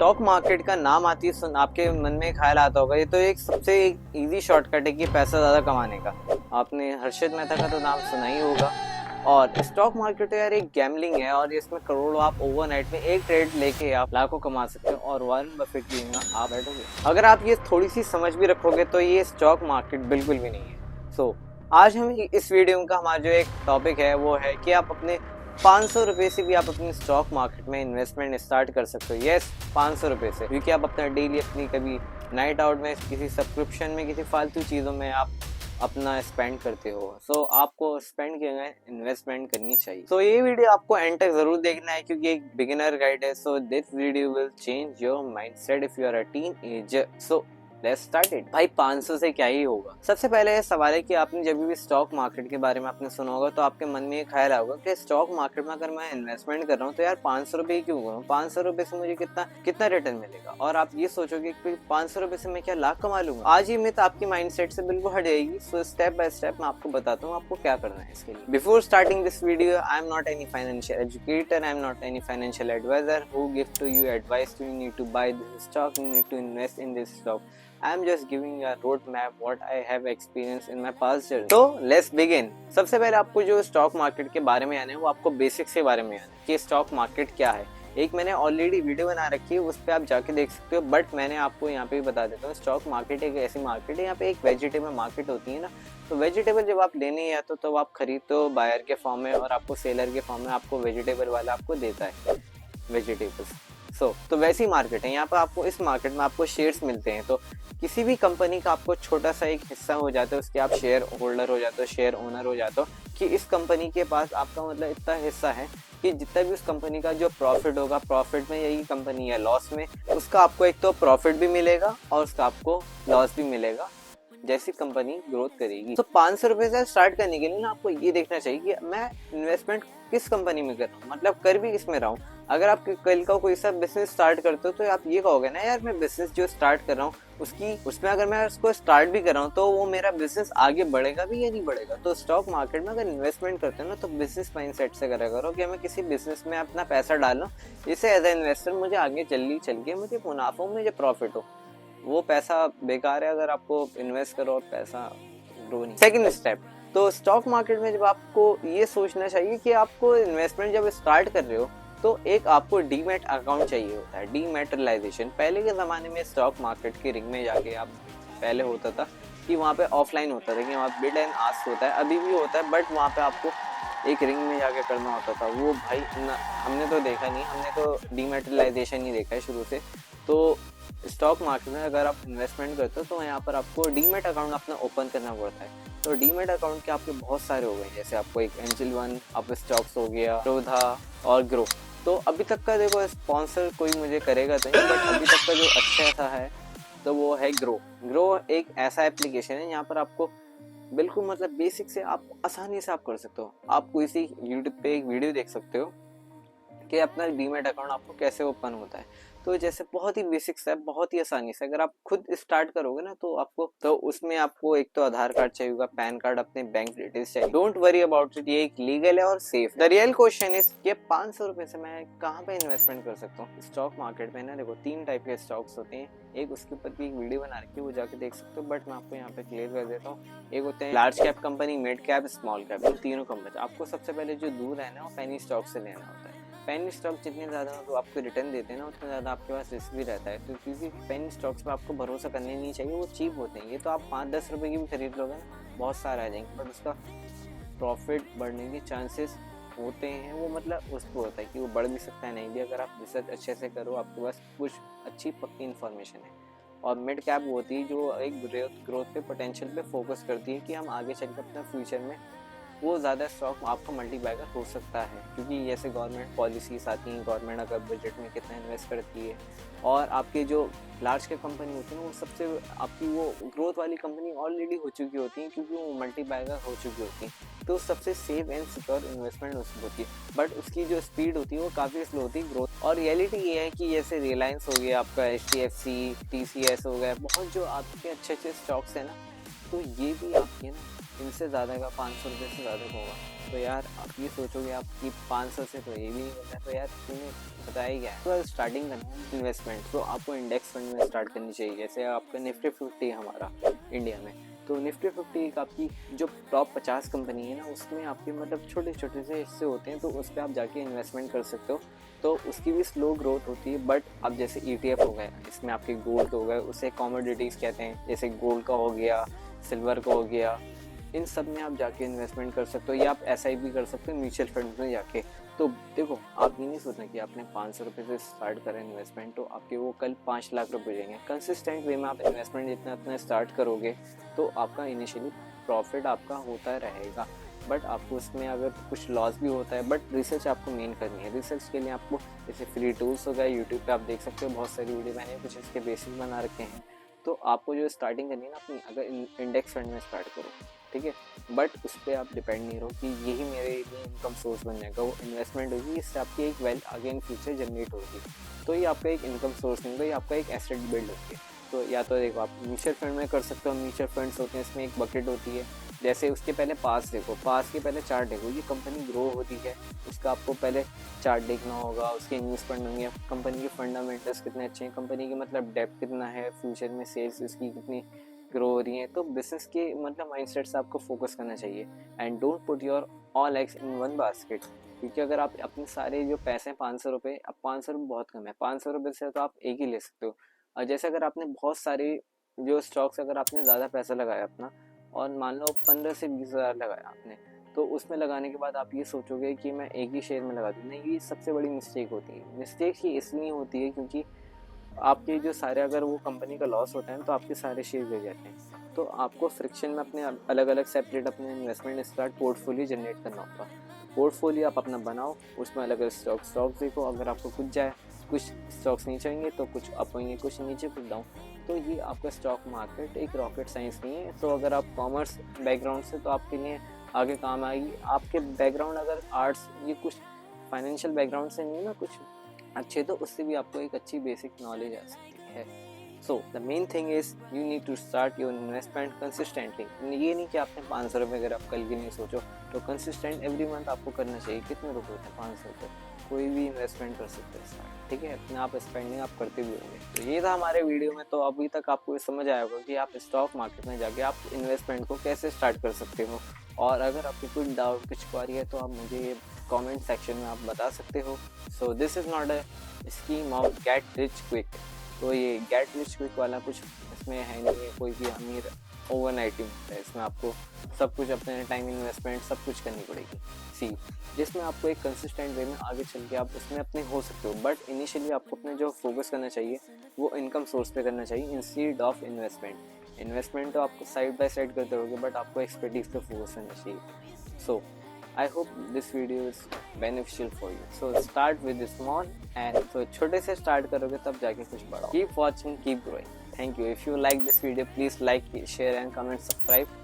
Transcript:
Stock market का नाम आती है सुन आपके मन में ख्याल आता होगा ये तो एक सबसे इजी शॉर्टकट है कि पैसा ज्यादा कमाने का। आपने हर्षित मेहता का तो नाम सुना ही होगा। और स्टॉक मार्केट यार एक गैम्बलिंग है और इसमें करोड़ों आप ओवरनाइट में एक ट्रेड लेके आप लाखों कमा सकते हो और वॉरेन बफेट की आप बैठोगे। अगर आप ये थोड़ी सी समझ भी रखोगे तो ये स्टॉक मार्केट बिल्कुल भी नहीं है। सो आज हम इस वीडियो का हमारा जो एक टॉपिक है वो है कि आप अपने 500 रुपए से भी आप अपनी स्टॉक मार्केट में इन्वेस्टमेंट स्टार्ट कर सकते हो। यस 500 रुपए से, क्योंकि आप अपना डेली अपनी कभी नाइट आउट में किसी सब्सक्रिप्शन में किसी फालतू चीज़ों में आप अपना स्पेंड करते हो। सो आपको स्पेंड किए गए इन्वेस्टमेंट करनी चाहिए। सो ये वीडियो आपको एंड तक जरूर देखना है क्योंकि एक बिगिनर गाइड है। So this video will change your mindset if you are a teenager. So let's start it. भाई 500 से क्या ही होगा। सबसे पहले ये सवाल है कि आपने जब भी स्टॉक मार्केट के बारे में आपने सुना होगा तो आपके मन में ये ख्याल आएगा कि स्टॉक मार्केट में अगर मैं इन्वेस्टमेंट कर रहा हूँ तो यार 500 रुपए ही क्यों करूँ, 500 रुपए से मुझे कितना कितना रिटर्न मिलेगा। और आप ये सोचोगे कि 500 रुपए से मैं क्या लाख कमा लूंगा। आज ये मिथ आपकी माइंडसेट से बिल्कुल हट जाएगी। सो स्टेप बाय स्टेप मैं आपको बताता हूँ आपको क्या करना है इसके लिए। Before starting this video, I am not any financial educator, I am not any financial advisor who give to you advice you need to buy this stock, you need to invest in this stock. I am just giving a roadmap what I have experienced in my past journey. So let's begin. सबसे पहले आपको जो stock market के बारे में आना है वो आपको बेसिक्स के बारे में आना है कि स्टॉक मार्केट क्या है। एक मैंने ऑलरेडी वीडियो बना रखी है, उस पर आप जाके देख सकते हो, बट मैंने आपको यहाँ पे भी बता देता हूँ। स्टॉक मार्केट एक ऐसी मार्केट है, यहाँ पे एक वेजिटेबल मार्केट होती है ना, तो वेजिटेबल जब आप लेने ही आते हो तो आप खरीदते हो बायर के फॉर्म में और आपको सेलर के फॉर्म में आपको वेजिटेबल वाला आपको देता है वेजिटेबल्स। तो वैसी मार्केट है। यहाँ पर आपको इस मार्केट में आपको शेयर्स मिलते हैं। तो किसी भी कंपनी का आपको छोटा सा एक हिस्सा हो जाता है, उसके आप शेयर होल्डर हो जाते हो, शेयर ओनर हो जाते हो कि इस कंपनी के पास आपका मतलब इतना हिस्सा है कि जितना भी उस कंपनी का जो प्रॉफिट होगा, प्रॉफिट में यही कंपनी है लॉस में, उसका आपको एक तो प्रॉफिट भी मिलेगा और उसका आपको लॉस भी मिलेगा जैसी कंपनी ग्रोथ करेगी। तो 500 रुपए से स्टार्ट करने के लिए ना आपको ये देखना चाहिए कि मैं इन्वेस्टमेंट किस कंपनी में कर रहा हूँ, मतलब कर भी किसमें रहा हूँ। अगर आप कल का कोई सा बिजनेस स्टार्ट करते हो तो आप ये कहोगे ना यार मैं बिजनेस जो स्टार्ट कर रहा हूँ उसमें अगर मैं उसको स्टार्ट भी कर रहा हूँ तो वो मेरा बिजनेस आगे बढ़ेगा भी या नहीं बढ़ेगा। तो स्टॉक मार्केट में अगर इन्वेस्टमेंट करते हो ना तो बिजनेस माइंडसेट से करा करो कि मैं किसी बिजनेस में अपना पैसा डाल रहा हूँ, इससे एज ए इन्वेस्टर मुझे आगे चल के मुझे मुनाफा हो, मुझे प्रॉफिट हो। वो पैसा बेकार है अगर आपको इन्वेस्ट करो और पैसा ग्रो नहीं। सेकंड स्टेप, तो स्टॉक मार्केट में जब आपको ये सोचना चाहिए कि आपको इन्वेस्टमेंट जब स्टार्ट कर रहे हो तो एक आपको डीमैट अकाउंट चाहिए होता है, डीमैटेरियलाइजेशन। पहले के ज़माने में स्टॉक मार्केट की रिंग में जाके आप पहले होता था कि वहाँ पे ऑफलाइन होता था कि वहाँ बिड एंड आस्क होता है, अभी भी होता है, बट वहाँ पे आपको एक रिंग में जाके करना होता था। वो भाई हमने तो देखा नहीं, हमने तो डीमैटेरियलाइजेशन ही देखा है शुरू से। तो स्टॉक मार्केट में अगर आप इन्वेस्टमेंट करते हो तो यहाँ पर आपको डीमैट अकाउंट अपना ओपन करना पड़ता है। तो डीमैट अकाउंट के आपके बहुत सारे हो गए, जैसे आपको एक एंजल वन, आप स्टॉक्स हो गया, रोधा और ग्रो। तो अभी तक का देखो स्पॉन्सर कोई मुझे करेगा तो नहीं, बट अभी तक का जो अच्छा सा है तो वो है ग्रो एक ऐसा एप्लीकेशन है यहाँ पर आपको बिल्कुल मतलब बेसिक से आप आसानी से आप कर सकते हो। आप कोई सी यूट्यूब पे एक वीडियो देख सकते हो कि अपना डीमैट अकाउंट आपको कैसे ओपन होता है। तो जैसे बहुत ही बेसिक है, बहुत ही आसानी से अगर आप खुद स्टार्ट करोगे ना तो आपको तो उसमें आपको एक तो आधार कार्ड चाहिए होगा, पैन कार्ड, अपने बैंक डिटेल्स चाहिए। डोंट वरी अबाउट इट, ये एक लीगल है और safe. The real question is ये 500 रुपए से मैं कहाँ पे इन्वेस्टमेंट कर सकता हूँ। स्टॉक मार्केट में ना देखो 3 टाइप के स्टॉक्स होते हैं, एक उसके ऊपर भी एक वीडियो बना रखी है, वो जाके देख सकते हो, बट मैं आपको यहाँ पे क्लियर कर देता हूँ। एक होते हैं large cap company, mid cap, small cap, इन तीनों कंपनी। आपको सबसे पहले जो दूर है ना वो पेनी स्टॉक से लेना होता है। पेनी स्टॉक जितने ज़्यादा तो आपको रिटर्न देते हैं ना उतना ज़्यादा आपके पास रिस्क भी रहता है। तो क्योंकि पेनी स्टॉक्स पे आपको भरोसा करने नहीं चाहिए, वो चीप होते हैं। ये तो आप 5-10 रुपए की भी खरीद लोगे ना बहुत सारा आ जाएंगे, बट उसका प्रॉफिट बढ़ने के चांसेस होते हैं। वो मतलब उस पर होता है कि वो बढ़ भी सकता है, नहीं भी, अगर आप रिसर्च अच्छे से करो, आपके पास कुछ अच्छी पक्की इन्फॉर्मेशन है। और मिड कैप होती है जो एक ग्रोथ पे पोटेंशियल पे फोकस करती है कि हम आगे चलकर अपना फ्यूचर में वो ज़्यादा स्टॉक आपका मल्टीबैगर हो सकता है, क्योंकि जैसे गवर्नमेंट पॉलिसीज आती हैं, गवर्नमेंट अगर बजट में कितना इन्वेस्ट करती है। और आपके जो लार्ज कैप कंपनी होती है ना वो सबसे आपकी वो ग्रोथ वाली कंपनी ऑलरेडी हो चुकी होती है क्योंकि वो मल्टीबैगर हो चुकी होती है। तो सबसे सेफ एंड सिक्योर इन्वेस्टमेंट उसकी होती है, बट उसकी जो स्पीड होती है वो काफ़ी स्लो होती है ग्रोथ। और रियलिटी ये है कि जैसे रिलायंस हो गया, आपका HDFC, TCS हो गया, बहुत जो आपके अच्छे स्टॉक्स हैं ना, तो ये भी आपके ना इनसे ज़्यादा का 500 रुपये से ज़्यादा का होगा। तो यार आप ये सोचोगे आपकी 500 से तो ये भी नहीं करना है, तो यार तूने बताया क्या है। तो स्टार्टिंग करनी है इन्वेस्टमेंट, तो आपको इंडेक्स फंड में स्टार्ट करनी चाहिए। जैसे आपका निफ्टी 50 हमारा इंडिया में, तो निफ्टी 50 एक आपकी जो टॉप 50 कंपनी है ना, उसमें आपके मतलब छोटे छोटे से हिस्से होते हैं, तो उस पर आप जाके इन्वेस्टमेंट कर सकते हो। तो उसकी भी स्लो ग्रोथ होती है, बट अब जैसे ETF हो गए, इसमें आपके गोल्ड हो गए, उसे कमोडिटीज़ कहते हैं, जैसे गोल्ड का हो गया, सिल्वर का हो गया, इन सब में आप जाके इन्वेस्टमेंट कर सकते हो, या आप SIP कर सकते हो म्यूचुअल फंड में जाके। तो देखो आप ये नहीं सोचना कि आपने 500 रुपये से स्टार्ट करें इन्वेस्टमेंट तो आपके वो कल 5 लाख रुपये जाएंगे। कंसिस्टेंट वे में आप इन्वेस्टमेंट जितना इतना स्टार्ट करोगे तो आपका इनिशियली प्रॉफिट आपका होता रहेगा, बट आपको उसमें अगर कुछ लॉस भी होता है, बट रिसर्च आपको मेन करनी है। रिसर्च के लिए आपको जैसे फ्री टूल्स हो गए, यूट्यूब पे आप देख सकते हो, बहुत सारी वीडियो मैंने कुछ इसके बेसिक बना रखे हैं। तो आपको जो स्टार्टिंग करनी है ना अपनी, अगर इंडेक्स फंड में स्टार्ट करो, ठीक है, बट उस पर आप डिपेंड नहीं रहो कि यही मेरे लिए इनकम सोर्स बन जाएगा। वो इन्वेस्टमेंट होगी, इससे आपकी एक वेल्थ आगे इन फ्यूचर जनरेट होगी, तो ये आपका एक इनकम सोर्स नहीं होगा, ये आपका एक एसेट बिल्ड होगी। तो या तो देखो आप म्यूचुअल फंड में कर सकते हो, म्यूचुअल फंड्स होते हैं, इसमें एक बकेट होती है। जैसे उसके पहले पास देखो, पास के पहले चार्ट देखो, ये कंपनी ग्रो होती है, उसका आपको पहले चार्ट देखना होगा, उसके इन्वेस्टमेंट होंगे, कंपनी के फंडामेंटल्स कितने अच्छे हैं, कंपनी के मतलब डेप्थ कितना है, फ्यूचर में सेल्स उसकी कितनी ग्रो हो रही है। तो बिजनेस के मतलब माइंडसेट से आपको फोकस करना चाहिए, and don't put your all eggs in one basket. क्योंकि अगर आप अपने सारे जो पैसे हैं 500 रुपये, अब 500 रुपये बहुत कम है, 500 रुपये से तो आप एक ही ले सकते हो। और जैसे अगर आपने बहुत सारे जो स्टॉक्स, अगर आपने ज़्यादा पैसा लगाया अपना, और मान लो 15 से 20 हज़ार लगाया आपने, तो उसमें लगाने के बाद आप ये सोचोगे कि मैं एक ही शेयर में लगा दूँ, नहीं, ये सबसे बड़ी मिस्टेक होती है। मिस्टेक ही इसलिए होती है क्योंकि आपके जो सारे, अगर वो कंपनी का लॉस होता है तो आपके सारे शेयर गिर जाते हैं। तो आपको फ्रिक्शन में अपने अलग अलग सेपरेट अपने इन्वेस्टमेंट स्टार्ट पोर्टफोलियो जनरेट करना होगा। पोर्टफोलियो आप अपना बनाओ, उसमें अलग अलग स्टॉक्स देखो, अगर आपको कुछ जाए, कुछ स्टॉक्स नीचे होंगे तो कुछ अप होंगे, कुछ नीचे कुछ डाउन। तो ये आपका स्टॉक मार्केट एक रॉकेट साइंस नहीं है। तो अगर आप कॉमर्स बैकग्राउंड से, तो आपके लिए आगे काम आएगी। आपके बैकग्राउंड अगर आर्ट्स, ये कुछ फाइनेंशियल बैकग्राउंड से नहीं है ना कुछ अच्छे, तो उससे भी आपको एक अच्छी बेसिक नॉलेज आ सकती है। So the main thing is you need to start your investment consistently. ये नहीं कि आपने 500 रुपये, अगर आप कल की नहीं सोचो, तो कंसिस्टेंट एवरी मंथ आपको करना चाहिए। कितने रुपये होते हैं? 500 रुपये, कोई भी इन्वेस्टमेंट कर सकते हैं स्टार्ट, ठीक है, अपने आप स्पेंडिंग आप करते भी होंगे। तो ये था हमारे वीडियो में। तो अभी तक आपको समझ आया होगा कि आप स्टॉक मार्केट में जाके आप इन्वेस्टमेंट को कैसे स्टार्ट कर सकते हो। और अगर आपको कुछ डाउट, कुछ क्वारी है, तो आप मुझे कमेंट सेक्शन में आप बता सकते हो। So this is not a scheme of get rich quick. तो ये गेट रिच क्विक वाला कुछ इसमें है नहीं है, कोई भी अमीर ओवरनाइट ही होता है। इसमें आपको सब कुछ अपने टाइम इन्वेस्टमेंट सब कुछ करनी पड़ेगी, जिसमें आपको एक कंसिस्टेंट वे में आगे चल के आप उसमें अपने हो सकते हो। बट इनिशियली आपको अपने जो फोकस करना चाहिए वो इनकम सोर्स पे करना चाहिए इंस्टेड ऑफ इन्वेस्टमेंट। इन्वेस्टमेंट तो आपको साइड बाय साइड करते रहोगे, बट आपको एक्सपर्टीज पे फोकस करना चाहिए। सो I hope this video is beneficial for you. So start with small, and so छोटे से start करोगे तब जाके कुछ बड़ा। Keep watching, keep growing. Thank you. If you like this video, please like, share and comment, subscribe.